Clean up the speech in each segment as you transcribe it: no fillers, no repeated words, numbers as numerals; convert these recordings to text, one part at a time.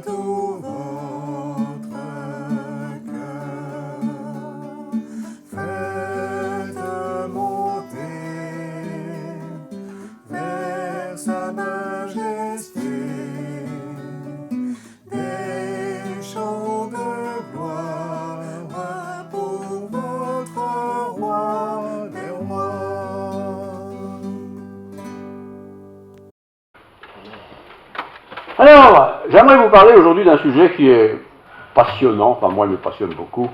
tout votre cœur. Faites monter vers sa majesté des chants de gloire pour votre roi des rois. Alors, j'aimerais vous parler aujourd'hui d'un sujet qui est passionnant, enfin moi il me passionne beaucoup,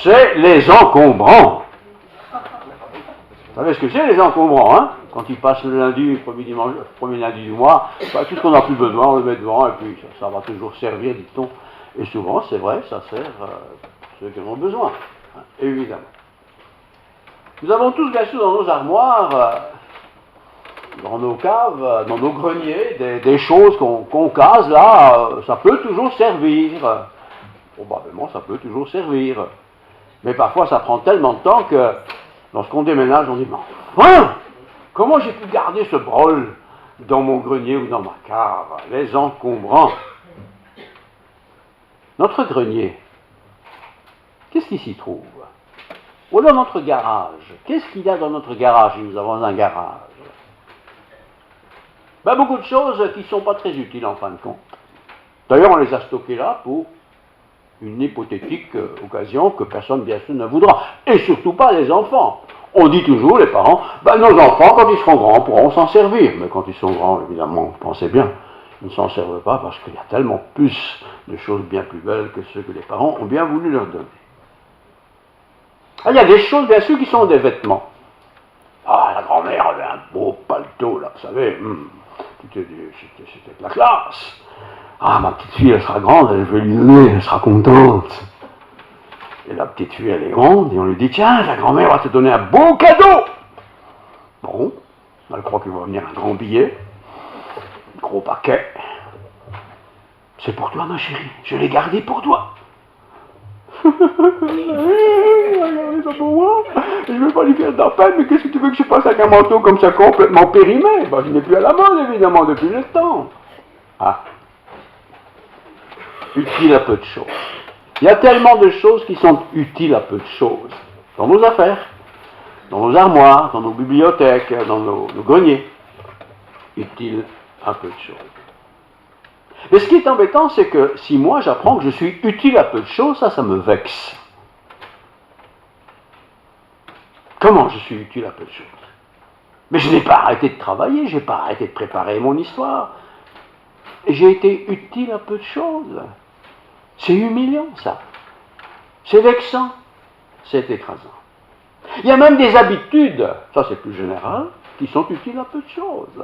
c'est les encombrants. Vous savez ce que c'est les encombrants, hein? Quand ils passent le lundi, premier lundi du mois, bah, tout ce qu'on n'a plus besoin, on le met devant et puis ça va toujours servir, dit-on. Et souvent, c'est vrai, ça sert ceux qui en ont besoin, hein, évidemment. Nous avons tous bien sûr dans nos armoires, dans nos caves, dans nos greniers, des choses qu'on case là, ça peut toujours servir. Probablement, ça peut toujours servir. Mais parfois, ça prend tellement de temps que lorsqu'on déménage, on dit, mais enfin, comment j'ai pu garder ce brol dans mon grenier ou dans ma cave? Les encombrants. Notre grenier, qu'est-ce qui s'y trouve? Ou alors notre garage, qu'est-ce qu'il y a dans notre garage si nous avons un garage? Ben, beaucoup de choses qui ne sont pas très utiles en fin de compte. D'ailleurs, on les a stockées là pour une hypothétique occasion que personne, bien sûr, ne voudra. Et surtout pas les enfants. On dit toujours, les parents, ben, nos enfants, quand ils seront grands, pourront s'en servir. Mais quand ils sont grands, évidemment, vous pensez bien, ils ne s'en servent pas parce qu'il y a tellement plus de choses bien plus belles que ceux que les parents ont bien voulu leur donner. Ah, il y a des choses, bien sûr, qui sont des vêtements. Ah, la grand-mère avait un beau paletot, là, vous savez, c'était de la classe. Ah, ma petite fille, elle sera grande, je vais lui donner, elle sera contente. Et la petite fille, elle est grande, et on lui dit, tiens, ta grand-mère va te donner un beau cadeau. Bon, elle croit qu'il va venir un grand billet, un gros paquet. C'est pour toi, ma chérie, je l'ai gardé pour toi. Regardez ça pour moi, je ne vais pas lui faire de la peine, mais qu'est-ce que tu veux que je fasse avec un manteau comme ça complètement périmé? Ben, je n'ai plus à la mode, évidemment, depuis le temps. Ah. Utile à peu de choses. Il y a tellement de choses qui sont utiles à peu de choses. Dans nos affaires, dans nos armoires, dans nos bibliothèques, dans nos greniers. Utile à peu de choses. Mais ce qui est embêtant, c'est que si moi j'apprends que je suis utile à peu de choses, ça me vexe. Comment je suis utile à peu de choses? Mais je n'ai pas arrêté de travailler, je n'ai pas arrêté de préparer mon histoire. Et j'ai été utile à peu de choses. C'est humiliant, ça. C'est vexant. C'est écrasant. Il y a même des habitudes, ça c'est plus général, qui sont utiles à peu de choses.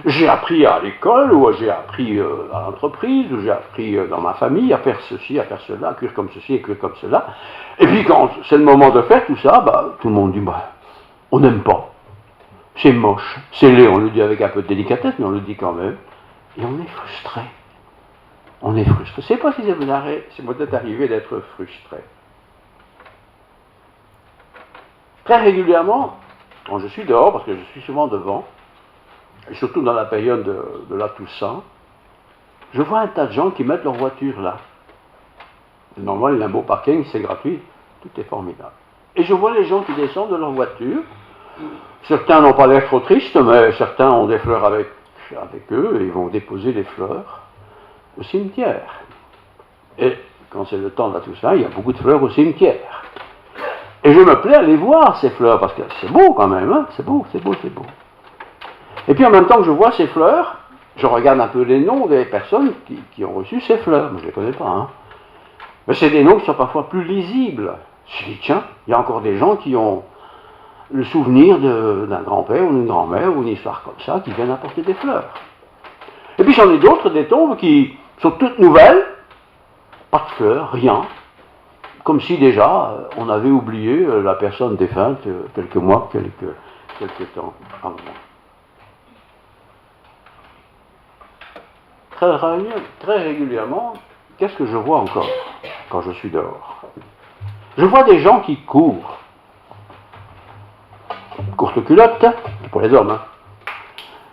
J'ai appris à l'école, ou j'ai appris à l'entreprise, ou j'ai appris dans ma famille à faire ceci, à faire cela, à cuire comme ceci, à cuire comme cela. Et puis quand c'est le moment de faire tout ça, bah, tout le monde dit, bah, on n'aime pas. C'est moche, c'est laid, on le dit avec un peu de délicatesse, mais on le dit quand même. Et on est frustré. On est frustré. Je ne sais pas si c'est peut-être arrivé d'être frustré. Très régulièrement, quand je suis dehors, parce que je suis souvent devant, et surtout dans la période de la Toussaint, je vois un tas de gens qui mettent leur voiture là. Normalement, il y a un beau parking, c'est gratuit, tout est formidable. Et je vois les gens qui descendent de leur voiture. Certains n'ont pas l'air trop tristes, mais certains ont des fleurs avec eux, et ils vont déposer les fleurs au cimetière. Et quand c'est le temps de la Toussaint, il y a beaucoup de fleurs au cimetière. Et je me plais à les voir, ces fleurs, parce que c'est beau quand même, hein, c'est beau, c'est beau, c'est beau. Et puis en même temps que je vois ces fleurs, je regarde un peu les noms des personnes qui ont reçu ces fleurs. Moi, je ne les connais pas, hein. Mais c'est des noms qui sont parfois plus lisibles. Je dis, tiens, il y a encore des gens qui ont le souvenir d'un grand-père ou d'une grand-mère ou une histoire comme ça, qui viennent apporter des fleurs. Et puis j'en ai d'autres, des tombes qui sont toutes nouvelles, pas de fleurs, rien. Comme si déjà on avait oublié la personne défunte quelques mois, quelques temps avant. Très régulièrement, qu'est-ce que je vois encore quand je suis dehors? Je vois des gens qui courent. Courte culotte, pour les hommes, hein.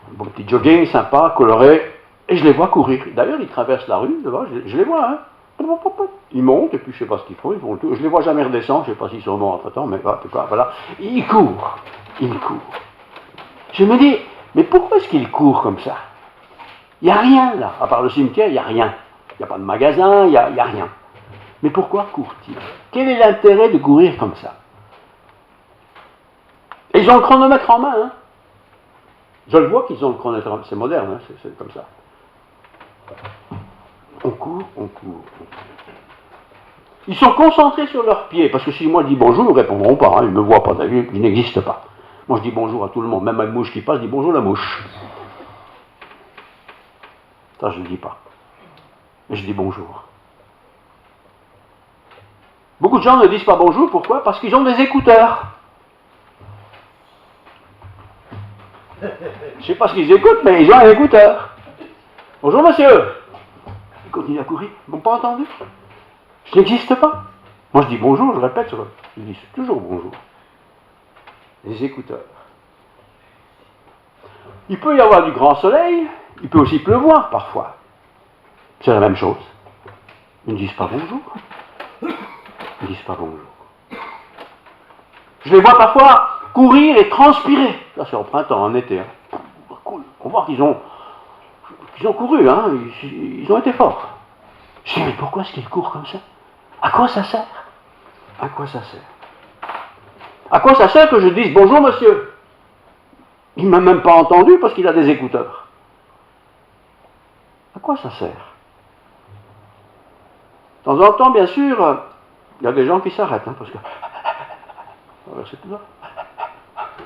Un bon petit jogging sympa, coloré, Et je les vois courir. D'ailleurs, ils traversent la rue, devant, je les vois, hein. Ils montent, et puis je ne sais pas ce qu'ils font, ils font le tour. Je ne les vois jamais redescendre, je ne sais pas s'ils sont morts entre-temps, mais voilà. Ils courent. Je me dis, mais pourquoi est-ce qu'ils courent comme ça? Il n'y a rien là, à part le cimetière, il n'y a rien. Il n'y a pas de magasin, il n'y a rien. Mais pourquoi courent-ils? Quel est l'intérêt de courir comme ça? Et ils ont le chronomètre en main, hein. Je le vois qu'ils ont le chronomètre en main, c'est moderne, hein, c'est comme ça. On court. Ils sont concentrés sur leurs pieds, parce que si moi je dis bonjour, ils ne répondront pas, hein, ils ne me voient pas, ils n'existent pas. Moi je dis bonjour à tout le monde, même à une mouche qui passe, je dis bonjour la mouche. Ça je ne le dis pas. Mais je dis bonjour. Beaucoup de gens ne disent pas bonjour, pourquoi? Parce qu'ils ont des écouteurs. Je ne sais pas ce qu'ils écoutent, mais ils ont un écouteur. Bonjour monsieur. Ils continuent à courir, ils ne m'ont pas entendu. Je n'existe pas. Moi je dis bonjour, je répète, je dis toujours bonjour. Les écouteurs. Il peut y avoir du grand soleil, il peut aussi pleuvoir parfois. C'est la même chose. Ils ne disent pas bonjour. Ils ne disent pas bonjour. Je les vois parfois courir et transpirer. Ça c'est au printemps, en été. Hein. Cool. On voit qu'ils ont couru, hein. Ils ont été forts. Je dis, mais pourquoi est-ce qu'ils courent comme ça? À quoi ça sert? À quoi ça sert? À quoi ça sert que je dise bonjour monsieur? Il ne m'a même pas entendu parce qu'il a des écouteurs. À quoi ça sert? De temps en temps, bien sûr, il y a des gens qui s'arrêtent, hein, parce que... c'est tout ça.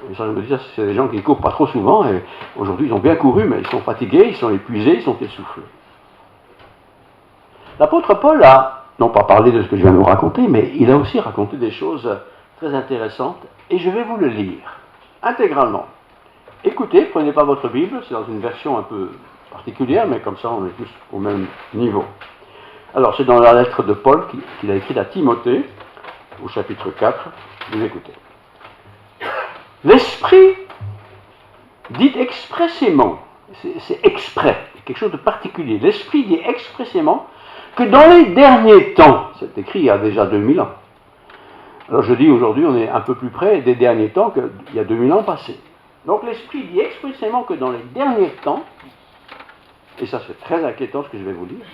Et ça, je me dis, c'est des gens qui ne courent pas trop souvent, et aujourd'hui ils ont bien couru, mais ils sont fatigués, ils sont épuisés, ils sont essoufflés. L'apôtre Paul a, non pas parlé de ce que je viens de vous raconter, mais il a aussi raconté des choses très intéressantes, et je vais vous le lire, intégralement. Écoutez, prenez pas votre Bible, c'est dans une version un peu particulière, mais comme ça on est tous au même niveau. Alors c'est dans la lettre de Paul qu'il a écrite à Timothée, au chapitre 4, vous écoutez. L'Esprit dit expressément, c'est exprès, quelque chose de particulier, l'Esprit dit expressément que dans les derniers temps, c'est écrit il y a déjà 2000 ans, alors je dis aujourd'hui on est un peu plus près des derniers temps qu'il y a 2000 ans passés. Donc l'Esprit dit expressément que dans les derniers temps, et ça c'est très inquiétant ce que je vais vous dire,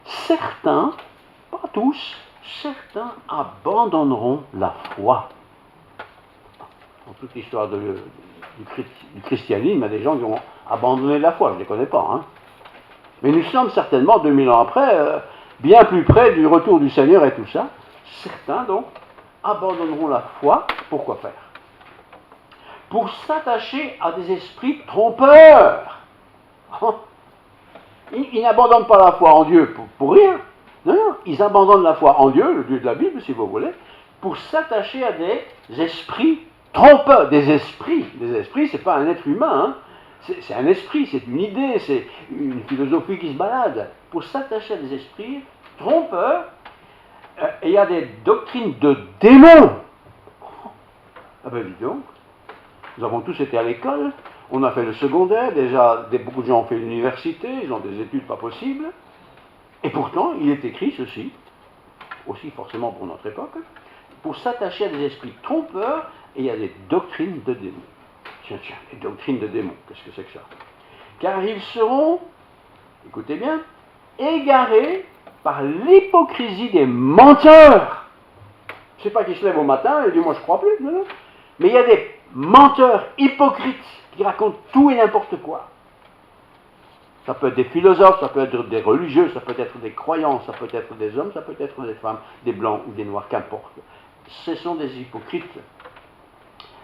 certains, pas tous, certains abandonneront la foi. Dans toute l'histoire du christianisme, il y a des gens qui ont abandonné la foi, je ne les connais pas. Hein. Mais nous sommes certainement, 2000 ans après, bien plus près du retour du Seigneur et tout ça. Certains, donc, abandonneront la foi. Pourquoi faire? Pour s'attacher à des esprits trompeurs. Ils n'abandonnent pas la foi en Dieu pour rien. Non, ils abandonnent la foi en Dieu, le Dieu de la Bible, si vous voulez, pour s'attacher à des esprits trompeurs. Des esprits, c'est pas un être humain, hein. C'est un esprit, c'est une idée, c'est une philosophie qui se balade. Pour s'attacher à des esprits trompeurs, et il y a des doctrines de démons. Ah ben dis donc, nous avons tous été à l'école, on a fait le secondaire, déjà beaucoup de gens ont fait l'université, ils ont des études pas possibles, et pourtant il est écrit ceci, aussi forcément pour notre époque, pour s'attacher à des esprits trompeurs, et il y a des doctrines de démons. Tiens, les doctrines de démons, qu'est-ce que c'est que ça? Car ils seront, écoutez bien, égarés par l'hypocrisie des menteurs. Je ne sais pas qui se lève au matin et dit moi je crois plus, non. Mais il y a des menteurs hypocrites qui racontent tout et n'importe quoi. Ça peut être des philosophes, ça peut être des religieux, ça peut être des croyants, ça peut être des hommes, ça peut être des femmes, des blancs ou des noirs, qu'importe. Ce sont des hypocrites.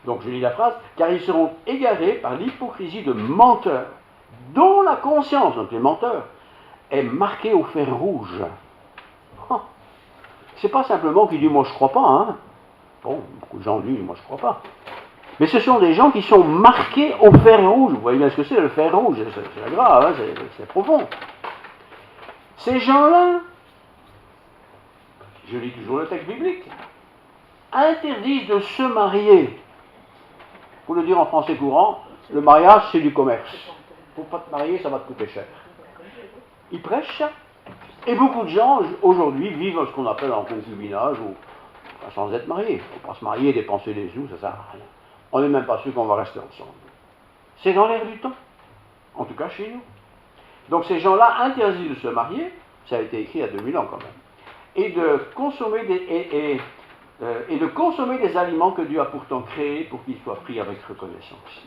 Donc je lis la phrase, car ils seront égarés par l'hypocrisie de menteurs, dont la conscience, donc les menteurs, est marquée au fer rouge. Oh. C'est pas simplement qu'il dit moi je crois pas, hein. Bon, beaucoup de gens disent moi je crois pas. Mais ce sont des gens qui sont marqués au fer rouge. Vous voyez bien ce que c'est le fer rouge, c'est grave, hein, c'est profond. Ces gens-là, je lis toujours le texte biblique, interdisent de se marier. Pour le dire en français courant, le mariage c'est du commerce. faut pas te marier, ça va te coûter cher. Ils prêchent ça. Et beaucoup de gens, aujourd'hui, vivent ce qu'on appelle en concubinage, ou enfin, sans être mariés. Il ne faut pas se marier, dépenser des sous, ça sert à rien. On n'est même pas sûr qu'on va rester ensemble. C'est dans l'air du temps. En tout cas chez nous. Donc ces gens-là interdisent de se marier, ça a été écrit il y a 2000 ans quand même, et de consommer des aliments que Dieu a pourtant créés pour qu'ils soient pris avec reconnaissance.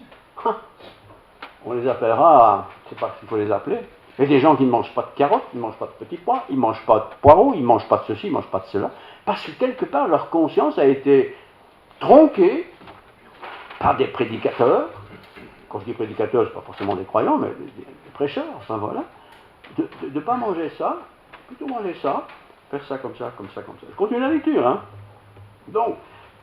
On les appellera, je ne sais pas s'il faut les appeler, mais des gens qui ne mangent pas de carottes, ils ne mangent pas de petits pois, ils ne mangent pas de poireaux, ils ne mangent pas de ceci, ils ne mangent pas de cela, parce que quelque part leur conscience a été tronquée par des prédicateurs. Quand je dis prédicateurs, ce n'est pas forcément des croyants, mais des prêcheurs, enfin voilà, de ne pas manger ça, plutôt manger ça, faire ça comme ça, comme ça, comme ça. Je continue la lecture, hein. Donc,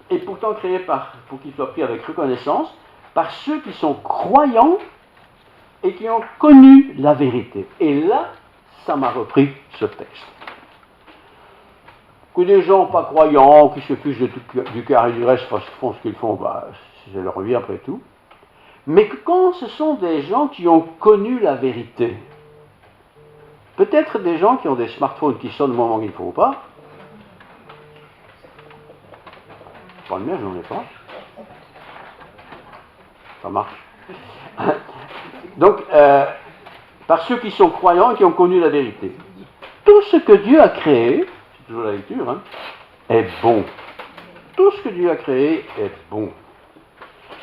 et pourtant créé pour qu'il soit pris avec reconnaissance, par ceux qui sont croyants et qui ont connu la vérité. Et là, ça m'a repris ce texte. Que des gens pas croyants, qui se fichent du cœur et du reste, font ce qu'ils font, bah, c'est leur vie après tout. Mais que quand ce sont des gens qui ont connu la vérité, peut-être des gens qui ont des smartphones qui sonnent au moment qu'il ne faut pas, pas le mien, j'en ai pas. Ça marche. Donc, par ceux qui sont croyants et qui ont connu la vérité. Tout ce que Dieu a créé, c'est toujours la lecture, hein, est bon. Tout ce que Dieu a créé est bon.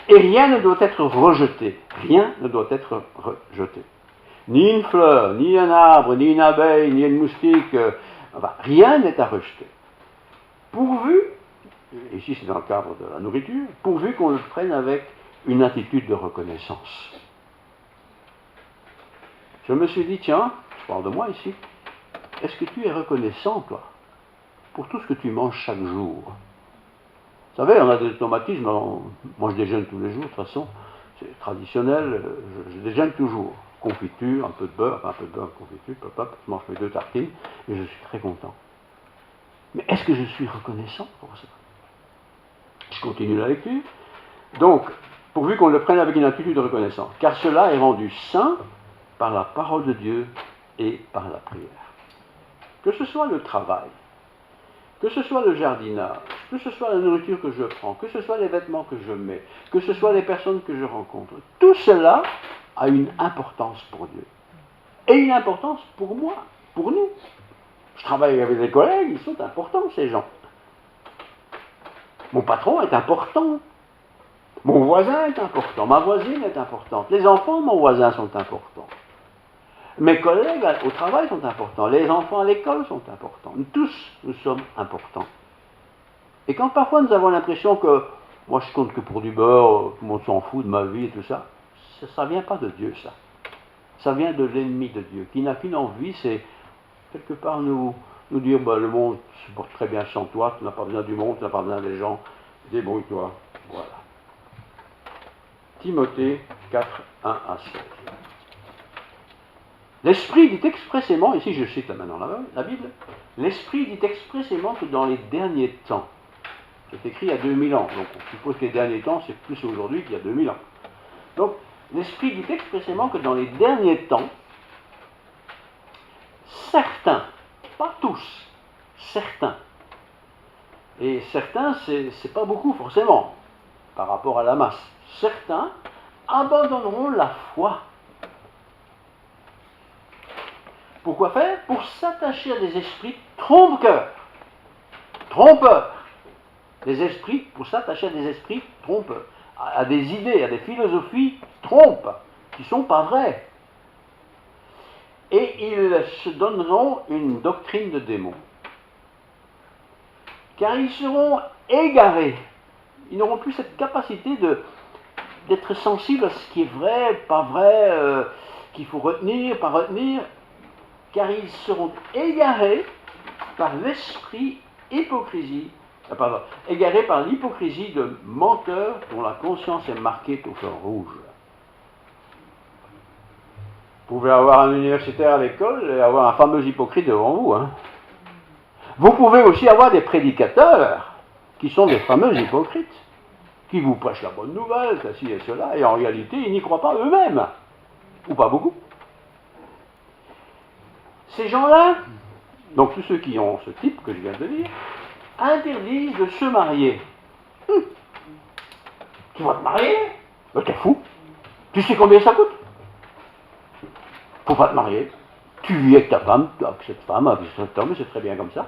Et rien ne doit être rejeté. Rien ne doit être rejeté. Ni une fleur, ni un arbre, ni une abeille, ni une moustique, enfin, rien n'est à rejeter. Pourvu, ici c'est dans le cadre de la nourriture, pourvu qu'on le prenne avec une attitude de reconnaissance. Je me suis dit, tiens, je parle de moi ici, est-ce que tu es reconnaissant, toi, pour tout ce que tu manges chaque jour? Vous savez, on a des automatismes, moi je déjeune tous les jours, de toute façon, c'est traditionnel, je déjeune toujours. Confiture, un peu de beurre, confiture, je mange mes 2 tartines, et je suis très content. Mais est-ce que je suis reconnaissant pour ça? Je continue la lecture. Donc, pourvu qu'on le prenne avec une attitude de reconnaissance, car cela est rendu saint par la parole de Dieu et par la prière. Que ce soit le travail, que ce soit le jardinage, que ce soit la nourriture que je prends, que ce soit les vêtements que je mets, que ce soit les personnes que je rencontre, tout cela a une importance pour Dieu. Et une importance pour moi, pour nous. Je travaille avec des collègues, ils sont importants, ces gens. Mon patron est important. Mon voisin est important. Ma voisine est importante. Les enfants de mon voisin sont importants. Mes collègues au travail sont importants. Les enfants à l'école sont importants. Nous tous, nous sommes importants. Et quand parfois nous avons l'impression que moi je compte que pour du beurre, tout le monde s'en fout de ma vie et tout ça, ça ne vient pas de Dieu, ça. Ça vient de l'ennemi de Dieu, qui n'a qu'une envie, c'est quelque part nous dire, bah, le monde se porte très bien sans toi, tu n'as pas besoin du monde, tu n'as pas besoin des gens, débrouille-toi. Voilà. Timothée 4, 1 à 16. L'Esprit dit expressément, ici je cite là maintenant la Bible, l'Esprit dit expressément que dans les derniers temps, c'est écrit il y a 2000 ans, donc on suppose que les derniers temps c'est plus aujourd'hui qu'il y a 2000 ans. Donc, l'Esprit dit expressément que dans les derniers temps, certains, pas tous, certains, et certains, c'est pas beaucoup forcément, par rapport à la masse, certains abandonneront la foi. Pourquoi faire? Pour s'attacher à des esprits trompeurs. Trompeurs. Des esprits, pour s'attacher à des esprits trompeurs. À des idées, à des philosophies trompes, qui ne sont pas vraies. Et ils se donneront une doctrine de démons. Car ils seront égarés. Ils n'auront plus cette capacité d'être sensibles à ce qui est vrai, pas vrai, qu'il faut retenir, pas retenir, car ils seront égarés par l'esprit égarés par l'hypocrisie de menteurs dont la conscience est marquée au fer rouge. Vous pouvez avoir un universitaire à l'école et avoir un fameux hypocrite devant vous. Hein. Vous pouvez aussi avoir des prédicateurs qui sont des fameux hypocrites, qui vous prêchent la bonne nouvelle, ceci et cela, et en réalité, ils n'y croient pas eux-mêmes. ou pas beaucoup. Ces gens-là, donc tous ceux qui ont ce type que je viens de dire, interdisent de se marier. Tu vas te marier? Ben, t'es fou. Tu sais combien ça coûte? Faut pas te marier. Tu vis avec ta femme, avec cette femme, avec cet homme, c'est très bien comme ça.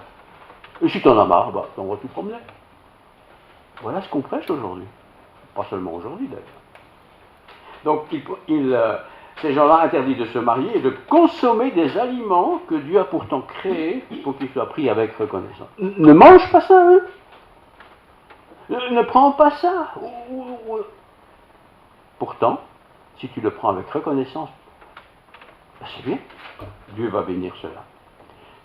Et si t'en as marre, bah, t'en vas tout promener. Voilà ce qu'on prêche aujourd'hui. Pas seulement aujourd'hui d'ailleurs. Donc ces gens-là interdisent de se marier et de consommer des aliments que Dieu a pourtant créés pour qu'ils soient pris avec reconnaissance. Ne mange pas ça, hein? Ne prends pas ça. Pourtant, si tu le prends avec reconnaissance, ben c'est bien. Dieu va bénir cela.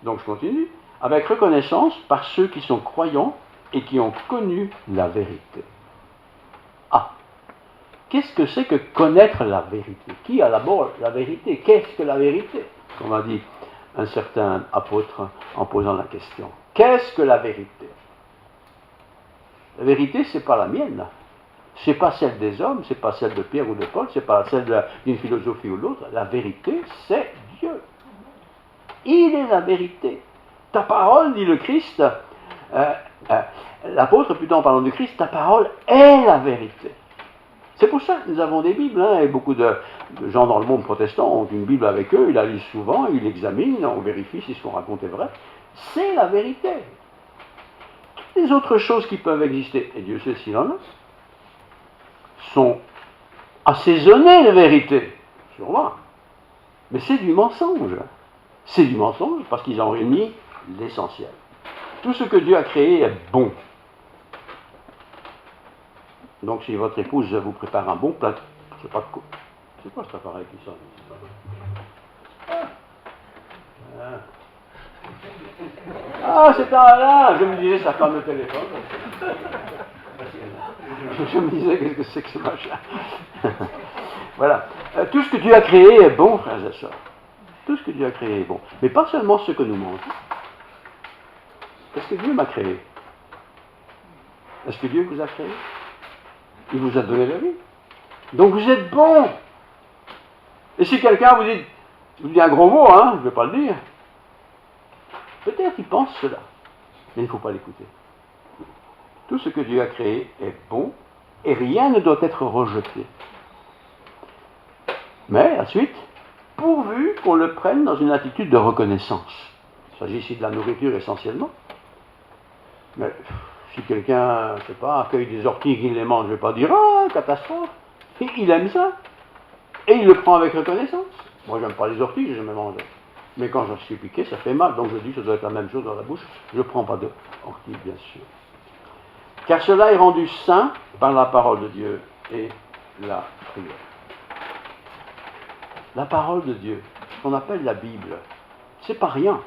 Donc je continue. Avec reconnaissance par ceux qui sont croyants et qui ont connu la vérité. Ah, qu'est-ce que c'est que connaître la vérité? Qui a d'abord la vérité? Qu'est-ce que la vérité? Comme a dit un certain apôtre en posant la question. Qu'est-ce que la vérité? La vérité, c'est pas la mienne. C'est pas celle des hommes, c'est pas celle de Pierre ou de Paul, c'est pas celle d'une philosophie ou l'autre. La vérité, c'est Dieu. Il est la vérité. Ta parole, dit le Christ, l'apôtre plutôt en parlant du Christ, ta parole est la vérité. C'est pour ça que nous avons des Bibles, hein, et beaucoup de gens dans le monde protestant ont une Bible avec eux, ils la lisent souvent, ils l'examinent, on vérifie si ce qu'on raconte est vrai. C'est la vérité. Toutes les autres choses qui peuvent exister, et Dieu sait s'il en a, sont assaisonnées de vérité, sûrement. Mais c'est du mensonge. C'est du mensonge parce qu'ils ont réuni l'essentiel. Tout ce que Dieu a créé est bon. Donc si votre épouse vous prépare un bon plat, je sais pas de quoi. C'est quoi cet appareil qui sonne? Ah, c'est un là. Je me disais, ça ferme le téléphone. Je me disais, qu'est-ce que c'est que ce machin? Voilà. Tout ce que Dieu a créé est bon, frères et sœurs. Tout ce que Dieu a créé est bon. Mais pas seulement ce que nous mangeons. Est-ce que Dieu m'a créé? Est-ce que Dieu vous a créé? Il vous a donné la vie. Donc vous êtes bon. Et si quelqu'un vous dit un gros mot, hein, je ne vais pas le dire, peut-être il pense cela, mais il ne faut pas l'écouter. Tout ce que Dieu a créé est bon et rien ne doit être rejeté. Mais, à la suite, pourvu qu'on le prenne dans une attitude de reconnaissance. Il s'agit ici de la nourriture essentiellement. Mais si quelqu'un, je ne sais pas, accueille des orties et qu'il les mange, je ne vais pas dire « Ah, catastrophe !» Il aime ça. Et il le prend avec reconnaissance. Moi, je n'aime pas les orties, je jamais mangé. Mais quand je suis piqué, ça fait mal. Donc je dis que ça doit être la même chose dans la bouche. Je ne prends pas d'orties, bien sûr. Car cela est rendu saint par la parole de Dieu et la prière. La parole de Dieu, ce qu'on appelle la Bible, c'est pas rien.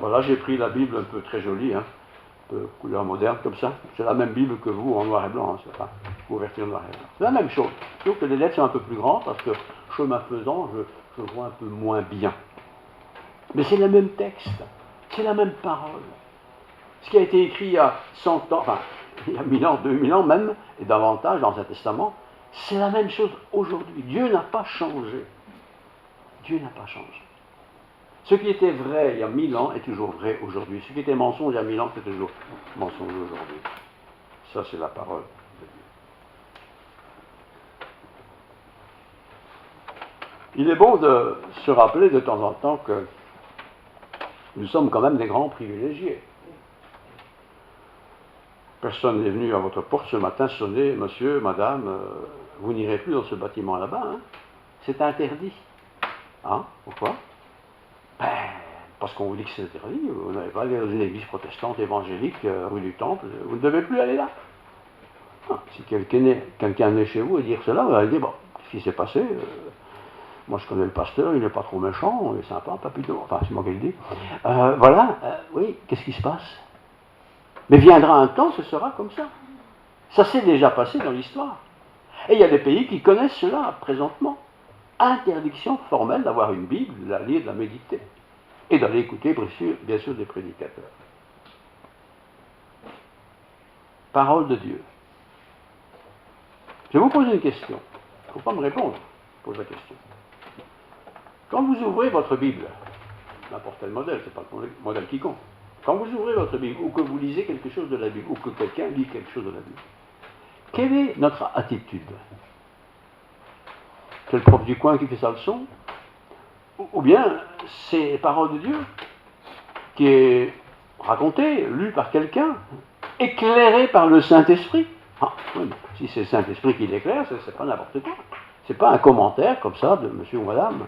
Voilà, j'ai pris la Bible un peu très jolie, hein, un peu couleur moderne comme ça. C'est la même Bible que vous en noir et blanc, hein, c'est pas couverture noir et blanc. C'est la même chose. Sauf que les lettres sont un peu plus grandes parce que chemin faisant, je vois un peu moins bien. Mais c'est le même texte, c'est la même parole. Ce qui a été écrit il y a 100 ans, enfin, il y a 1000 ans, 2000 ans même, et davantage dans un testament, c'est la même chose aujourd'hui. Dieu n'a pas changé. Dieu n'a pas changé. Ce qui était vrai il y a 1000 ans est toujours vrai aujourd'hui. Ce qui était mensonge il y a 1000 ans, c'est toujours mensonge aujourd'hui. Ça, c'est la parole de Dieu. Il est bon de se rappeler de temps en temps que nous sommes quand même des grands privilégiés. Personne n'est venu à votre porte ce matin sonner, monsieur, madame, vous n'irez plus dans ce bâtiment là-bas, hein? C'est interdit. Hein? Pourquoi? Ben, parce qu'on vous dit que c'est interdit. Vous n'avez pas aller dans une église protestante évangélique, rue du Temple, vous ne devez plus aller là. Ah, si quelqu'un est chez vous et dire cela, vous allez dire, bon, ce qui s'est passé, moi je connais le pasteur, il n'est pas trop méchant, il est sympa, pas plutôt, enfin c'est moi qui le dis. Voilà, oui, qu'est-ce qui se passe? Mais viendra un temps, ce sera comme ça. Ça s'est déjà passé dans l'histoire. Et il y a des pays qui connaissent cela présentement. Interdiction formelle d'avoir une Bible, de la lire, de la méditer. Et d'aller écouter, bien sûr, des prédicateurs. Parole de Dieu. Je vais vous poser une question. Il ne faut pas me répondre. Je pose la question. Quand vous ouvrez votre Bible, n'importe quel modèle, c'est pas le modèle qui compte, quand vous ouvrez votre Bible, ou que vous lisez quelque chose de la Bible, ou que quelqu'un lit quelque chose de la Bible, quelle est notre attitude? C'est le prof du coin qui fait sa leçon? Ou bien c'est la parole de Dieu qui est racontée, lue par quelqu'un, éclairée par le Saint-Esprit? Ah, oui, si c'est le Saint-Esprit qui l'éclaire, c'est pas n'importe quoi. C'est pas un commentaire comme ça de monsieur ou madame.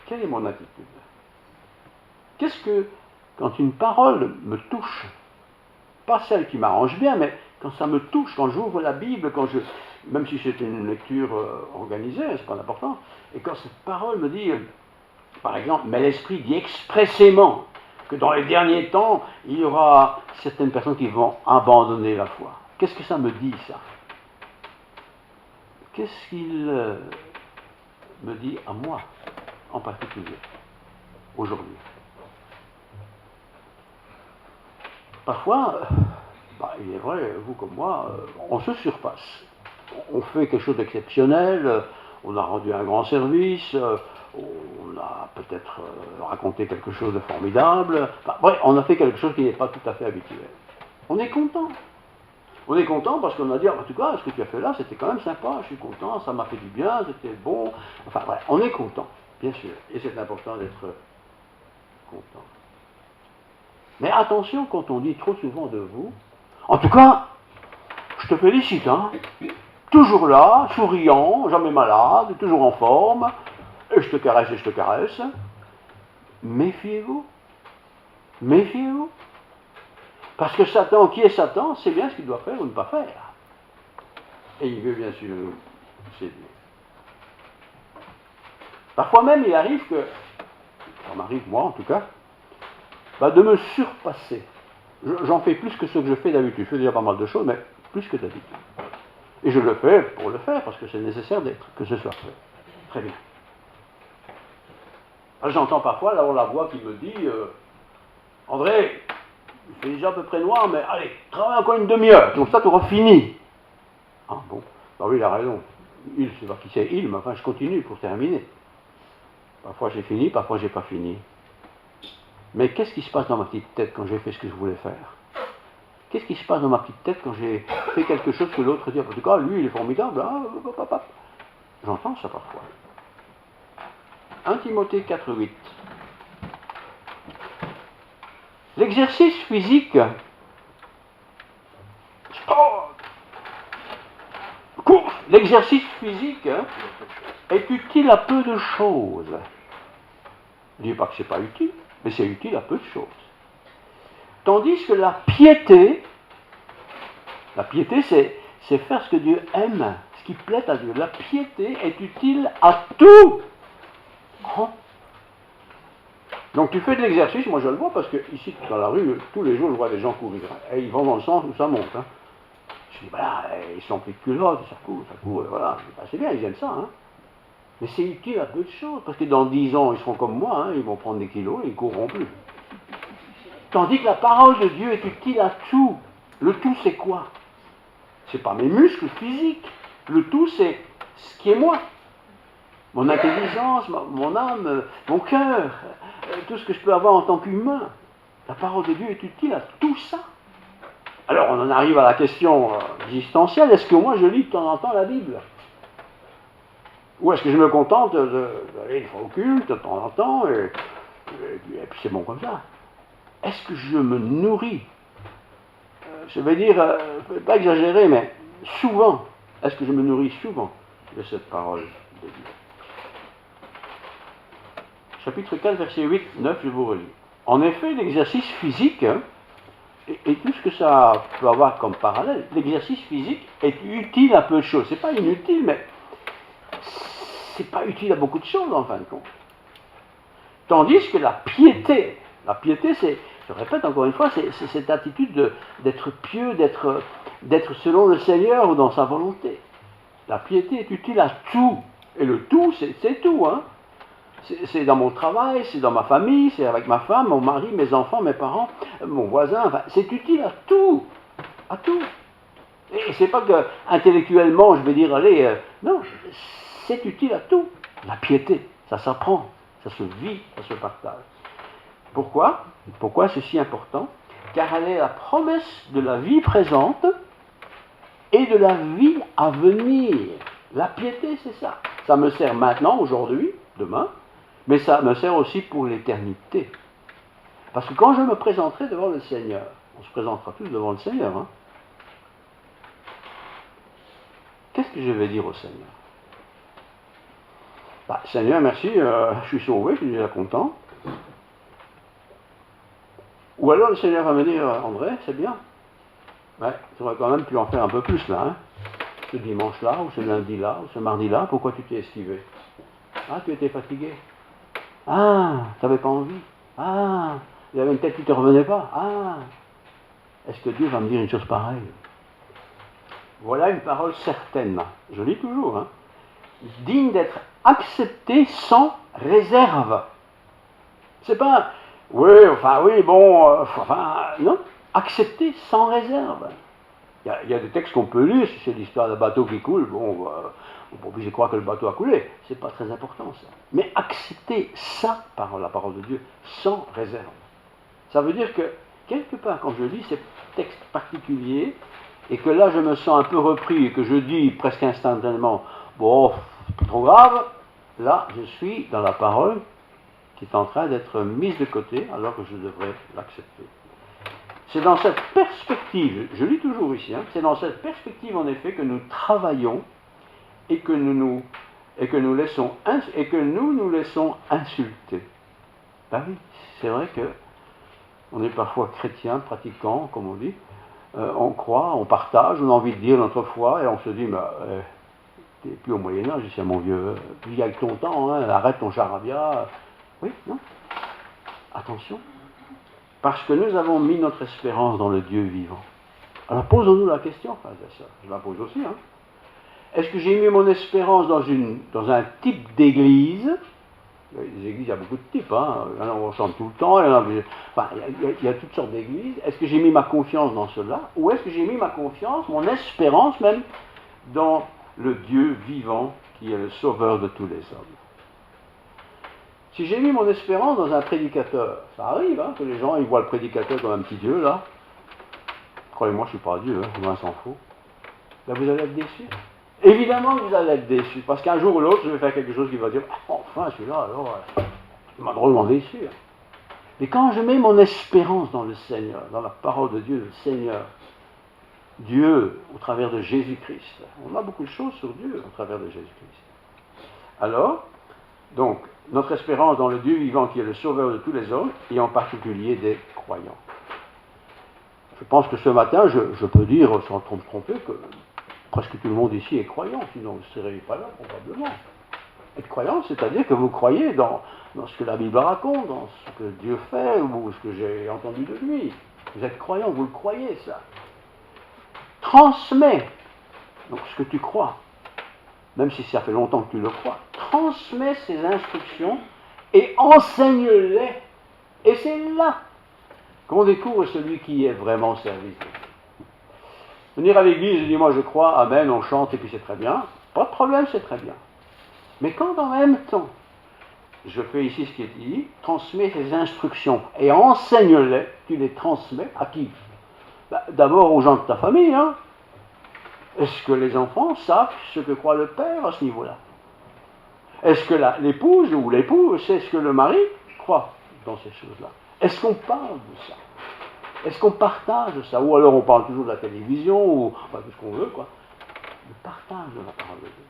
Quelle est mon attitude? Qu'est-ce que, quand une parole me touche, pas celle qui m'arrange bien, mais quand ça me touche, quand j'ouvre la Bible, même si c'est une lecture organisée, c'est pas important, et quand cette parole me dit, par exemple, mais l'Esprit dit expressément que dans les derniers temps, il y aura certaines personnes qui vont abandonner la foi. Qu'est-ce que ça me dit, ça? Qu'est-ce qu'il me dit à moi, en particulier, aujourd'hui? Parfois, il est vrai, vous comme moi, on se surpasse. On fait quelque chose d'exceptionnel, on a rendu un grand service, on a peut-être raconté quelque chose de formidable. Bref, on a fait quelque chose qui n'est pas tout à fait habituel. On est content. On est content parce qu'on a dit, en tout cas, ce que tu as fait là, c'était quand même sympa, je suis content, ça m'a fait du bien, c'était bon. Enfin bref, on est content, bien sûr. Et c'est important d'être content. Mais attention quand on dit trop souvent de vous, en tout cas, je te félicite, hein. Toujours là, souriant, jamais malade, toujours en forme, et je te caresse et je te caresse. Méfiez-vous. Méfiez-vous. Parce que Satan, qui est Satan, sait bien ce qu'il doit faire ou ne pas faire. Et il veut bien sûr nous séduire. Parfois même, il arrive que, ça m'arrive moi en tout cas, de me surpasser. J'en fais plus que ce que je fais d'habitude. Je fais déjà pas mal de choses, mais plus que d'habitude. Et je le fais pour le faire, parce que c'est nécessaire que ce soit fait. Très bien. J'entends parfois la voix qui me dit André, il fait déjà à peu près noir, mais allez, travaille encore une demi-heure, comme ça tu auras fini. Ah bon, oui, il a raison. Il, je ne sais pas qui c'est il, mais enfin je continue pour terminer. Parfois j'ai fini, parfois j'ai pas fini. Mais qu'est-ce qui se passe dans ma petite tête quand j'ai fait ce que je voulais faire? Qu'est-ce qui se passe dans ma petite tête quand j'ai fait quelque chose que l'autre dit? En tout cas, lui il est formidable. J'entends ça parfois. 1 Timothée 4,8. L'exercice physique l'exercice physique est utile à peu de choses. Je ne dis pas que ce n'est pas utile, mais c'est utile à peu de choses. Tandis que la piété, c'est faire ce que Dieu aime, ce qui plaît à Dieu. La piété est utile à tout. Donc tu fais de l'exercice, moi je le vois parce que ici dans la rue, tous les jours je vois des gens courir. Et ils vont dans le sens où ça monte. Je dis, ils sont pris de culotte, ça court, voilà. C'est bien, ils aiment ça. Mais c'est utile à peu de choses, parce que dans 10 ans, ils seront comme moi, ils vont prendre des kilos et ils ne courront plus. Tandis que la parole de Dieu est utile à tout. Le tout, c'est quoi? C'est pas mes muscles physiques. Le tout, c'est ce qui est moi. Mon intelligence, mon âme, mon cœur, tout ce que je peux avoir en tant qu'humain. La parole de Dieu est utile à tout ça. Alors on en arrive à la question existentielle, est-ce que moi je lis de temps en temps la Bible? Ou est-ce que je me contente d'aller une fois au culte de temps en temps, et puis c'est bon comme ça? Est-ce que je me nourris? Je vais dire, pas exagérer, mais souvent, est-ce que je me nourris souvent de cette parole de Dieu? Chapitre 4, verset 8, 9, je vous relis. En effet, l'exercice physique, et tout ce que ça peut avoir comme parallèle, l'exercice physique est utile à peu de choses. C'est pas inutile, mais c'est pas utile à beaucoup de choses en fin de compte. Tandis que la piété, c'est, je répète encore une fois, c'est cette attitude d'être pieux, d'être selon le Seigneur ou dans sa volonté. La piété est utile à tout. Et le tout, c'est tout, C'est dans mon travail, c'est dans ma famille, c'est avec ma femme, mon mari, mes enfants, mes parents, mon voisin, enfin, c'est utile à tout. À tout. Et c'est pas que intellectuellement, je vais dire, allez, non, c'est utile à tout. La piété, ça s'apprend, ça se vit, ça se partage. Pourquoi? Pourquoi c'est si important? Car elle est la promesse de la vie présente et de la vie à venir. La piété, c'est ça. Ça me sert maintenant, aujourd'hui, demain, mais ça me sert aussi pour l'éternité. Parce que quand je me présenterai devant le Seigneur, on se présentera tous devant le Seigneur, hein, qu'est-ce que je vais dire au Seigneur? Bah, Seigneur, merci, je suis sauvé, je suis déjà content. Ou alors le Seigneur va me dire, André, c'est bien. Ouais, tu aurais quand même pu en faire un peu plus là, hein. Ce dimanche-là, ou ce lundi-là, ou ce mardi-là, pourquoi tu t'es esquivé? Ah, tu étais fatigué. Ah, tu n'avais pas envie. Ah, il y avait une tête qui ne te revenait pas. Ah, est-ce que Dieu va me dire une chose pareille? Voilà une parole certaine. Je lis toujours, hein. Digne d'être acceptée sans réserve. C'est pas, oui, enfin, oui, bon, enfin, non, acceptée sans réserve. Il y a des textes qu'on peut lire, si c'est l'histoire d'un bateau qui coule, bon, on n'est pas obligé de croire que le bateau a coulé, c'est pas très important ça. Mais accepter ça par la parole de Dieu, sans réserve. Ça veut dire que, quelque part, quand je lis ces textes particuliers, et que là je me sens un peu repris, et que je dis presque instantanément, bon, pas trop grave, là je suis dans la parole qui est en train d'être mise de côté, alors que je devrais l'accepter. C'est dans cette perspective, je lis toujours ici, hein, c'est dans cette perspective en effet que nous travaillons et que nous nous laissons insulter. Ben oui, c'est vrai que on est parfois chrétien, pratiquant, comme on dit, on croit, on partage, on a envie de dire notre foi et on se dit, t'es plus au Moyen-Âge, c'est mon vieux, vis avec ton temps, hein, arrête ton charabia. Oui, non, attention. Parce que nous avons mis notre espérance dans le Dieu vivant. Alors posons-nous la question, frères et sœurs. Je la pose aussi. Hein. Est-ce que j'ai mis mon espérance dans un type d'église? Les églises, il y a beaucoup de types. Hein. Il y en a où on chante tout le temps. Il y a toutes sortes d'églises. Est-ce que j'ai mis ma confiance dans cela? Ou est-ce que j'ai mis ma confiance, mon espérance même, dans le Dieu vivant qui est le sauveur de tous les hommes? Si j'ai mis mon espérance dans un prédicateur, ça arrive hein, que les gens ils voient le prédicateur comme un petit Dieu, là. Croyez-moi, je ne suis pas Dieu, hein, loin s'en faut. Là, vous allez être déçus. Évidemment que vous allez être déçus, parce qu'un jour ou l'autre, je vais faire quelque chose qui va dire enfin, celui-là, alors, il m'a drôlement déçu. Hein. Mais quand je mets mon espérance dans le Seigneur, dans la parole de Dieu, le Seigneur, Dieu, au travers de Jésus-Christ, on a beaucoup de choses sur Dieu au travers de Jésus-Christ. Alors, donc, notre espérance dans le Dieu vivant qui est le sauveur de tous les hommes, et en particulier des croyants. Je pense que ce matin, je peux dire, sans me tromper, que presque tout le monde ici est croyant, sinon vous ne seriez pas là, probablement. Être croyant, c'est-à-dire que vous croyez dans ce que la Bible raconte, dans ce que Dieu fait, ou ce que j'ai entendu de lui. Vous êtes croyant, vous le croyez, ça. Transmets, donc ce que tu crois, même si ça fait longtemps que tu le crois, transmets ces instructions et enseigne-les. Et c'est là qu'on découvre celui qui est vraiment au service de Dieu. Venir à l'église et dire moi je crois, amen, on chante et puis c'est très bien, pas de problème, c'est très bien. Mais quand en même temps, je fais ici ce qui est dit, transmets ces instructions et enseigne-les, tu les transmets à qui? D'abord aux gens de ta famille, hein. Est-ce que les enfants savent ce que croit le père à ce niveau-là? Est-ce que l'épouse ou l'époux sait ce que le mari croit dans ces choses-là? Est-ce qu'on parle de ça? Est-ce qu'on partage ça? Ou alors on parle toujours de la télévision, ou enfin tout ce qu'on veut, quoi. Le partage de la parole de Dieu.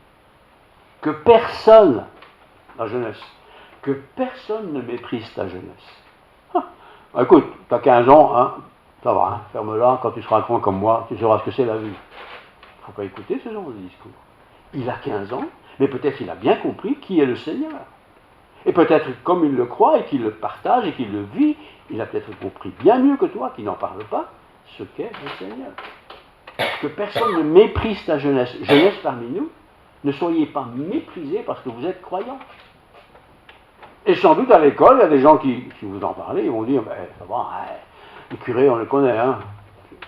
Que personne, la jeunesse, que personne ne méprise ta jeunesse. Ah, écoute, tu as 15 ans, hein, ça va, hein, ferme-la, quand tu seras grand comme moi, tu sauras ce que c'est la vie. Il ne faut pas écouter ce genre de discours. Il a 15 ans, mais peut-être il a bien compris qui est le Seigneur. Et peut-être comme il le croit et qu'il le partage et qu'il le vit, il a peut-être compris bien mieux que toi, qui n'en parle pas, ce qu'est le Seigneur. Que personne ne méprise ta jeunesse. Jeunesse parmi nous, ne soyez pas méprisés parce que vous êtes croyants. Et sans doute à l'école, il y a des gens qui, si vous en parlez, ils vont dire, ça va, le curé, on le connaît, hein.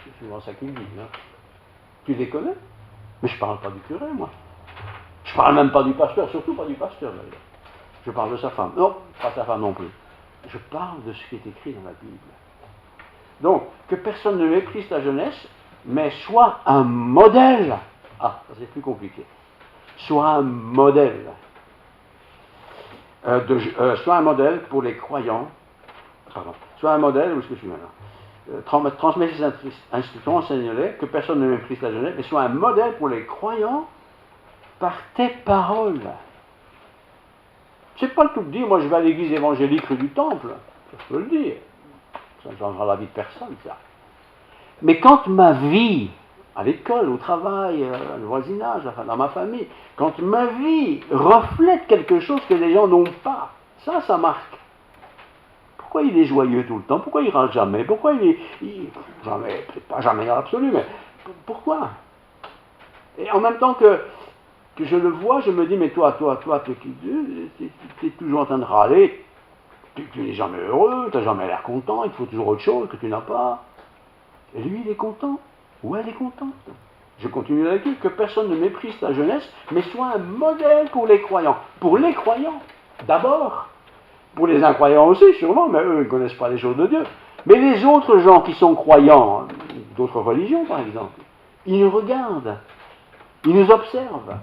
C'est souvent ça qu'ils disent. Hein. Tu les connais? Mais je ne parle pas du curé, moi. Je parle même pas du pasteur, surtout pas du pasteur d'ailleurs. Je parle de sa femme. Non, pas sa femme non plus. Je parle de ce qui est écrit dans la Bible. Donc, que personne ne méprise la jeunesse, mais soit un modèle. Ah, ça c'est plus compliqué. Soit un modèle. Soit un modèle pour les croyants. Pardon. Soit un modèle, où est-ce que je suis maintenant transmettre ces instructions, enseigne-les, que personne ne méprise la jeunesse, mais soit un modèle pour les croyants par tes paroles. C'est pas le tout de dire, moi je vais à l'église évangélique rue du Temple, je peux le dire. Ça ne changera la vie de personne, ça. Mais quand ma vie, à l'école, au travail, au voisinage, enfin, dans ma famille, quand ma vie reflète quelque chose que les gens n'ont pas, ça marque. Pourquoi il est joyeux tout le temps? Pourquoi il râle jamais? Pourquoi jamais, peut-être pas jamais dans l'absolu, mais pourquoi? Et en même temps que je le vois, je me dis, mais toi, tu es toujours en train de râler, tu n'es jamais heureux, tu n'as jamais l'air content, il te faut toujours autre chose que tu n'as pas. Et lui, il est content, ou elle est contente. Je continue la lecture, que personne ne méprise la jeunesse, mais soit un modèle pour les croyants. Pour les croyants, d'abord. Pour les incroyants aussi, sûrement, mais eux, ils ne connaissent pas les choses de Dieu. Mais les autres gens qui sont croyants, d'autres religions par exemple, ils nous regardent, ils nous observent.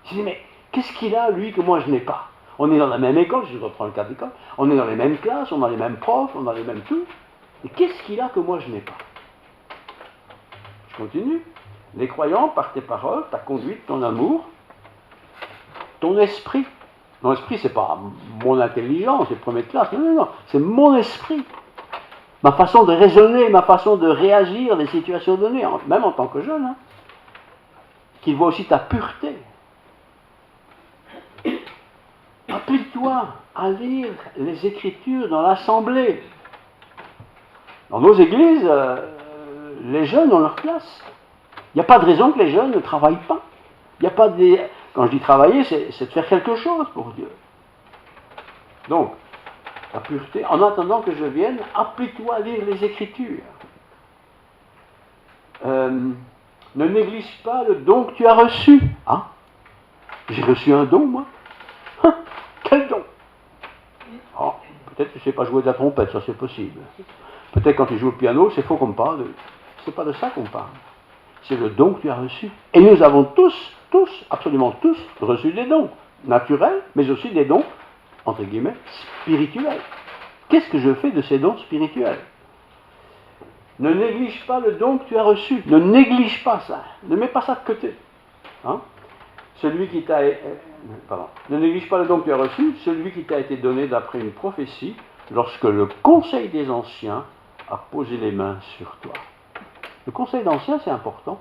Ils se disent, mais qu'est-ce qu'il a, lui, que moi je n'ai pas? On est dans la même école, je reprends le cas d'école, on est dans les mêmes classes, on a les mêmes profs, on a les mêmes tout. Et qu'est-ce qu'il a que moi je n'ai pas? Je continue. Les croyants, par tes paroles, ta conduite, ton amour, ton esprit. Mon esprit, c'est pas mon intelligence, c'est premier de classe, non, c'est mon esprit. Ma façon de raisonner, ma façon de réagir à des situations données, même en tant que jeune, hein, qui voit aussi ta pureté. Applique-toi à lire les Écritures dans l'assemblée. Dans nos églises, les jeunes ont leur place. Il n'y a pas de raison que les jeunes ne travaillent pas. Il n'y a pas de... Quand je dis travailler, c'est de faire quelque chose pour Dieu. Donc, la pureté, en attendant que je vienne, applique-toi à lire les Écritures. Ne néglige pas le don que tu as reçu. Ah, j'ai reçu un don, moi. Quel don? Oh, peut-être que tu ne sais pas jouer de la trompette, ça c'est possible. Peut-être quand tu joues au piano, c'est faux qu'on me parle. C'est pas de ça qu'on parle. C'est le don que tu as reçu. Et nous avons tous, absolument tous, reçu des dons naturels, mais aussi des dons, entre guillemets, spirituels. Qu'est-ce que je fais de ces dons spirituels? Ne néglige pas le don que tu as reçu. Ne néglige pas ça. Ne mets pas ça de côté. Hein? Celui qui t'a... Pardon. Ne néglige pas le don que tu as reçu, celui qui t'a été donné d'après une prophétie, lorsque le conseil des anciens a posé les mains sur toi. Le conseil d'anciens, c'est important.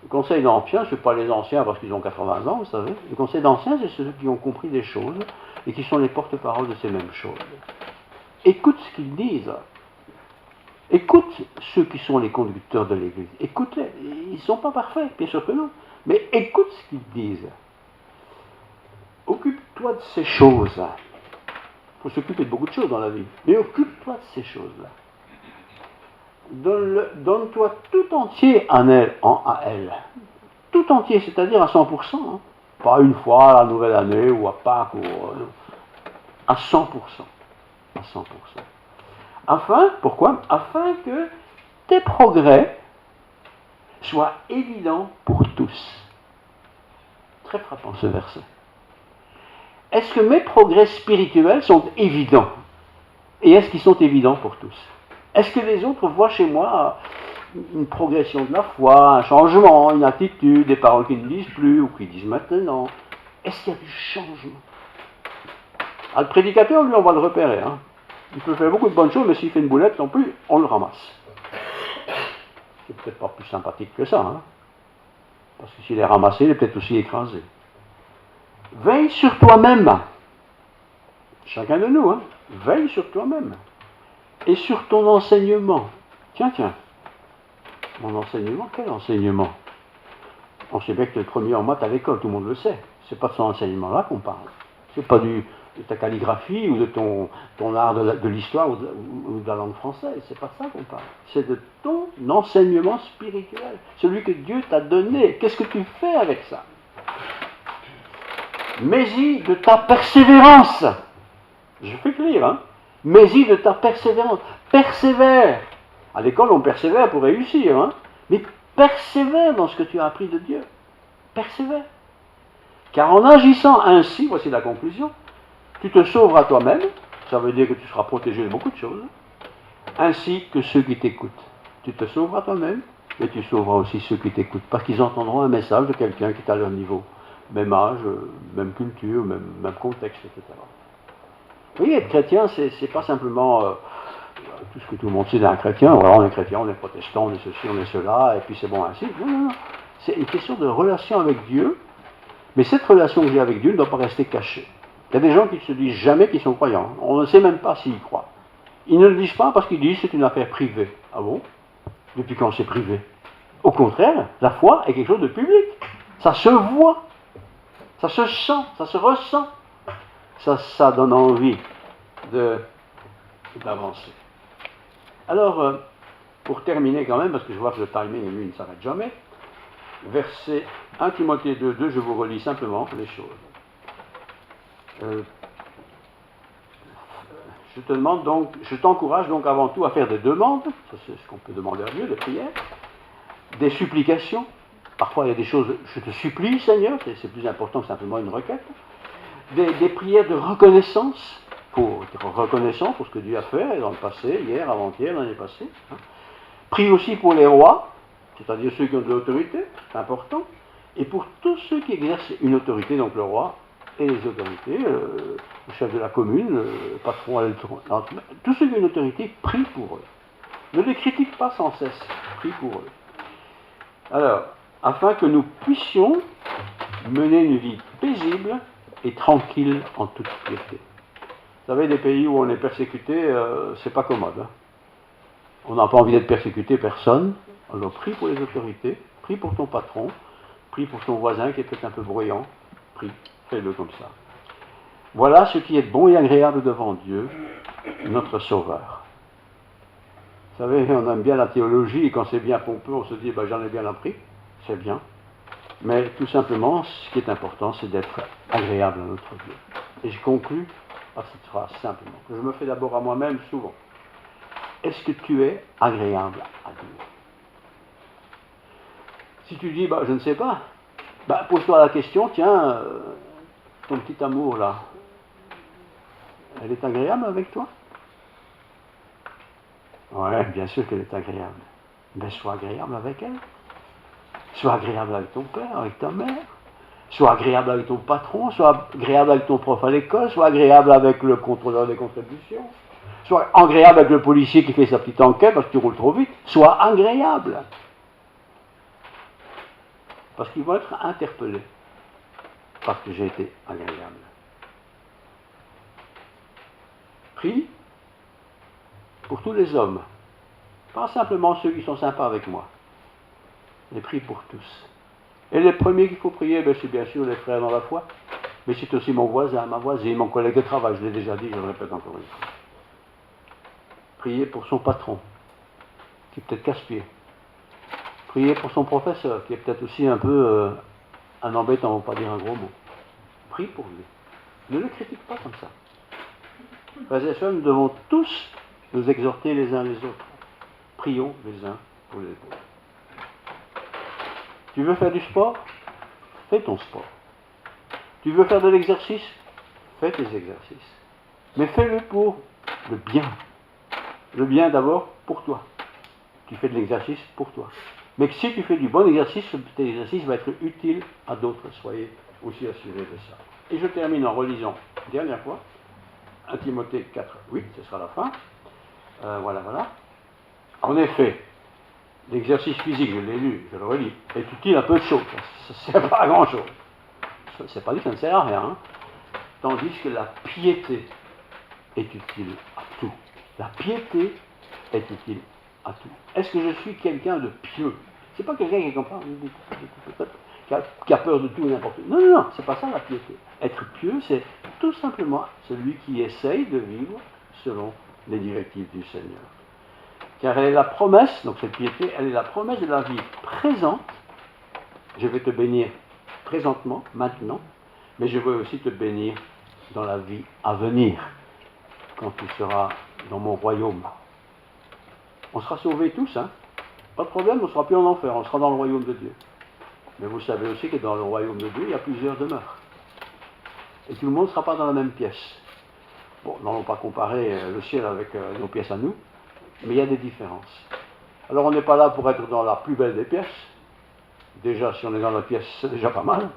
Le conseil d'anciens, ce n'est pas les anciens parce qu'ils ont 80 ans, vous savez. Le conseil d'anciens, c'est ceux qui ont compris des choses et qui sont les porte-paroles de ces mêmes choses. Écoute ce qu'ils disent. Écoute ceux qui sont les conducteurs de l'Église. Écoute-les. Ils ne sont pas parfaits, bien sûr que non. Mais écoute ce qu'ils disent. Occupe-toi de ces choses. Il faut s'occuper de beaucoup de choses dans la vie. Mais occupe-toi de ces choses-là. Donne-toi tout entier à elle. Tout entier, c'est-à-dire à 100%. Hein. Pas une fois à la nouvelle année ou à Pâques. À 100%. À 100%. Pourquoi? Afin que tes progrès soient évidents pour tous. Très frappant ce verset. Est-ce que mes progrès spirituels sont évidents? Et est-ce qu'ils sont évidents pour tous? Est-ce que les autres voient chez moi une progression de la foi, un changement, une attitude, des paroles qu'ils ne disent plus ou qu'ils disent maintenant? Est-ce qu'il y a du changement? Ah, le prédicateur, lui, on va le repérer. Hein. Il peut faire beaucoup de bonnes choses, mais s'il fait une boulette non plus, on le ramasse. C'est peut-être pas plus sympathique que ça. Hein. Parce que s'il est ramassé, il est peut-être aussi écrasé. Veille sur toi-même. Chacun de nous, hein. Veille sur toi-même. Et sur ton enseignement. Tiens. Mon enseignement, quel enseignement? On sait bien que tu es le premier en maths à l'école, tout le monde le sait. C'est pas de son enseignement-là qu'on parle. C'est pas de ta calligraphie ou de ton art de l'histoire ou de la langue française. C'est pas de ça qu'on parle. C'est de ton enseignement spirituel. Celui que Dieu t'a donné. Qu'est-ce que tu fais avec ça? Mais-y de ta persévérance. Je fais que lire, hein. Mais-y de ta persévérance. Persévère. À l'école, on persévère pour réussir, hein. Mais persévère dans ce que tu as appris de Dieu. Persévère. Car en agissant ainsi, voici la conclusion, tu te sauveras toi-même, ça veut dire que tu seras protégé de beaucoup de choses, ainsi que ceux qui t'écoutent. Tu te sauveras toi-même, mais tu sauveras aussi ceux qui t'écoutent, parce qu'ils entendront un message de quelqu'un qui est à leur niveau, même âge, même culture, même contexte, etc. Vous voyez, être chrétien, c'est pas simplement tout ce que tout le monde sait d'un chrétien, voilà, on est chrétien, on est protestant, on est ceci, on est cela, et puis c'est bon ainsi. Non, non, non. C'est une question de relation avec Dieu, mais cette relation que j'ai avec Dieu ne doit pas rester cachée. Il y a des gens qui ne se disent jamais qu'ils sont croyants. On ne sait même pas s'ils croient. Ils ne le disent pas parce qu'ils disent que c'est une affaire privée. Ah bon? Depuis quand c'est privé? Au contraire, la foi est quelque chose de public. Ça se voit, ça se sent, ça se ressent. Ça donne envie d'avancer. Alors, pour terminer quand même, parce que je vois que le timing, lui, ne s'arrête jamais, verset 1 Timothée 2, je vous relis simplement les choses. Je t'encourage donc avant tout à faire des demandes, ça c'est ce qu'on peut demander à Dieu, des prières, des supplications. Parfois il y a des choses, je te supplie Seigneur, c'est plus important que simplement une requête. Des prières de reconnaissance, pour être reconnaissant pour ce que Dieu a fait dans le passé, hier, avant-hier, l'année passée. Prie aussi pour les rois, c'est-à-dire ceux qui ont de l'autorité, c'est important, et pour tous ceux qui exercent une autorité, donc le roi et les autorités, le chef de la commune, le patron, tous ceux qui ont une autorité, prie pour eux. Ne les critique pas sans cesse, prie pour eux. Alors, afin que nous puissions mener une vie paisible et tranquille en toute piété. Vous savez, des pays où on est persécuté, c'est pas commode. Hein. On n'a pas envie d'être persécuté, personne. Alors prie pour les autorités, prie pour ton patron, prie pour ton voisin qui est peut-être un peu bruyant, prie, fais-le comme ça. Voilà ce qui est bon et agréable devant Dieu, notre Sauveur. Vous savez, on aime bien la théologie et quand c'est bien pompeux, on se dit ben, j'en ai bien appris, c'est bien. Mais tout simplement, ce qui est important, c'est d'être agréable à notre Dieu. Et je conclus par cette phrase simplement, que je me fais d'abord à moi-même souvent. Est-ce que tu es agréable à Dieu? Si tu dis, bah, je ne sais pas, bah, pose-toi la question, tiens, ton petit amour là, elle est agréable avec toi? Ouais, bien sûr qu'elle est agréable. Mais sois agréable avec elle. Sois agréable avec ton père, avec ta mère. Sois agréable avec ton patron, sois agréable avec ton prof à l'école, sois agréable avec le contrôleur des contributions. Sois agréable avec le policier qui fait sa petite enquête parce que tu roules trop vite. Sois agréable. Parce qu'ils vont être interpellés. Parce que j'ai été agréable. Prie pour tous les hommes. Pas simplement ceux qui sont sympas avec moi. Mais prie pour tous. Et les premiers qu'il faut prier, ben, c'est bien sûr les frères dans la foi. Mais c'est aussi mon voisin, ma voisine, mon collègue de travail. Je l'ai déjà dit, je le répète encore une fois. Priez pour son patron, qui est peut-être casse-pied. Priez pour son professeur, qui est peut-être aussi un peu un embêtant, pour ne pas dire un gros mot. Prie pour lui. Ne le critique pas comme ça. Frères et sœurs, nous devons tous nous exhorter les uns les autres. Prions les uns pour les autres. Tu veux faire du sport? Fais ton sport. Tu veux faire de l'exercice? Fais tes exercices. Mais fais-le pour le bien. Le bien d'abord pour toi. Tu fais de l'exercice pour toi. Mais si tu fais du bon exercice, cet exercice va être utile à d'autres. Soyez aussi assurés de ça. Et je termine en relisant une dernière fois 1 Timothée 4, 8, ce sera la fin. Voilà. En effet, l'exercice physique, je l'ai lu, je le relis, est utile à peu de choses. Ça ne sert pas à grand chose. C'est pas dit que ça ne sert à rien. Hein. Tandis que la piété est utile à tout. La piété est utile à tout. Est-ce que je suis quelqu'un de pieux? C'est pas quelqu'un qui comprend, qui a peur de tout et n'importe quoi. Non, c'est pas ça la piété. Être pieux, c'est tout simplement celui qui essaye de vivre selon les directives du Seigneur. Car elle est la promesse, donc cette piété, elle est la promesse de la vie présente. Je vais te bénir présentement, maintenant, mais je veux aussi te bénir dans la vie à venir, quand tu seras dans mon royaume. On sera sauvés tous, hein? Pas de problème, on ne sera plus en enfer, on sera dans le royaume de Dieu. Mais vous savez aussi que dans le royaume de Dieu, il y a plusieurs demeures. Et tout le monde ne sera pas dans la même pièce. Bon, n'allons pas comparer le ciel avec nos pièces à nous, mais il y a des différences. Alors on n'est pas là pour être dans la plus belle des pièces. Déjà, si on est dans la pièce, c'est déjà pas mal.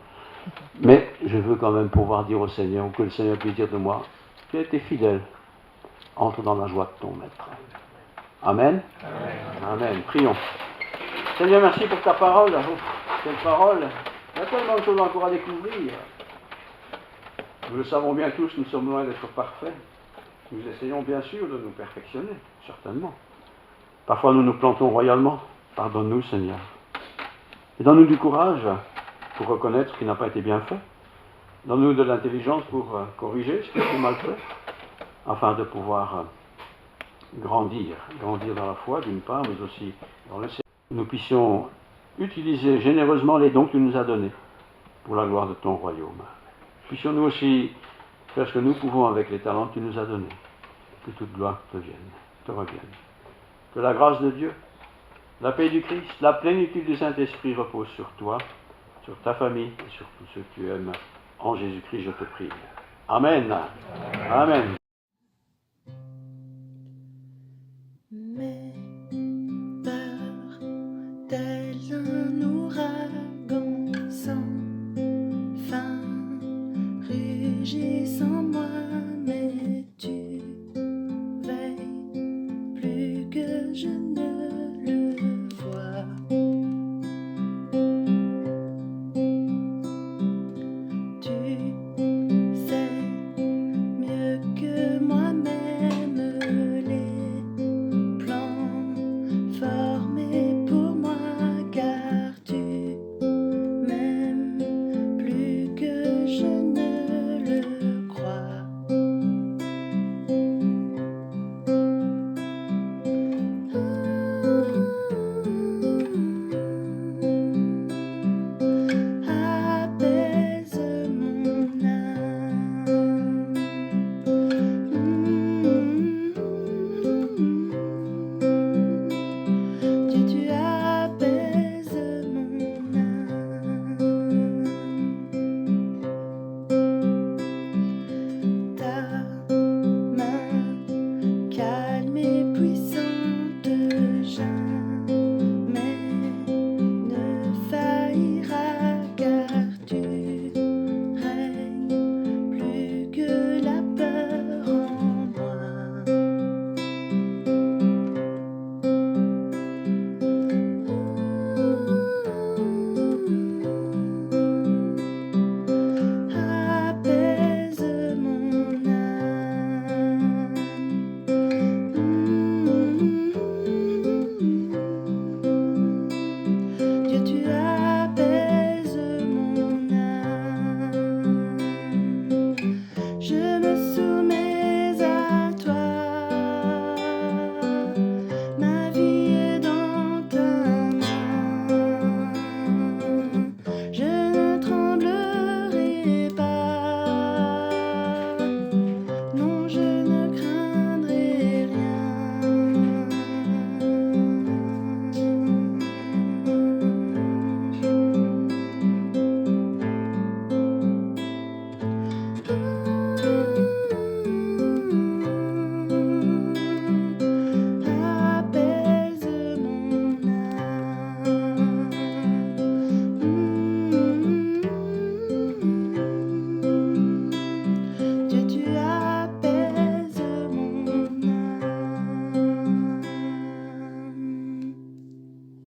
Mais je veux quand même pouvoir dire au Seigneur, ou que le Seigneur puisse dire de moi, tu as été fidèle, entre dans la joie de ton maître. Amen. Amen. Amen. Prions. Seigneur, merci pour ta parole. Oh, quelle parole. Il y a tellement de choses encore à découvrir. Nous le savons bien tous, nous sommes loin d'être parfaits. Nous essayons bien sûr de nous perfectionner, certainement. Parfois nous nous plantons royalement. Pardonne-nous, Seigneur. Et donne-nous du courage pour reconnaître ce qui n'a pas été bien fait. Donne-nous de l'intelligence pour corriger ce qui a été mal fait, afin de pouvoir grandir dans la foi d'une part, mais aussi dans le Seigneur. Nous puissions utiliser généreusement les dons que tu nous as donnés pour la gloire de ton royaume. Puissions-nous aussi faire ce que nous pouvons avec les talents que tu nous as donnés. Que toute gloire te revienne. Que la grâce de Dieu, la paix du Christ, la plénitude du Saint-Esprit repose sur toi, sur ta famille et sur tous ceux que tu aimes. En Jésus-Christ, je te prie. Amen. Amen. Mes peurs, tel un ouragan sans fin, rugissent en moi, mais tu veilles plus que je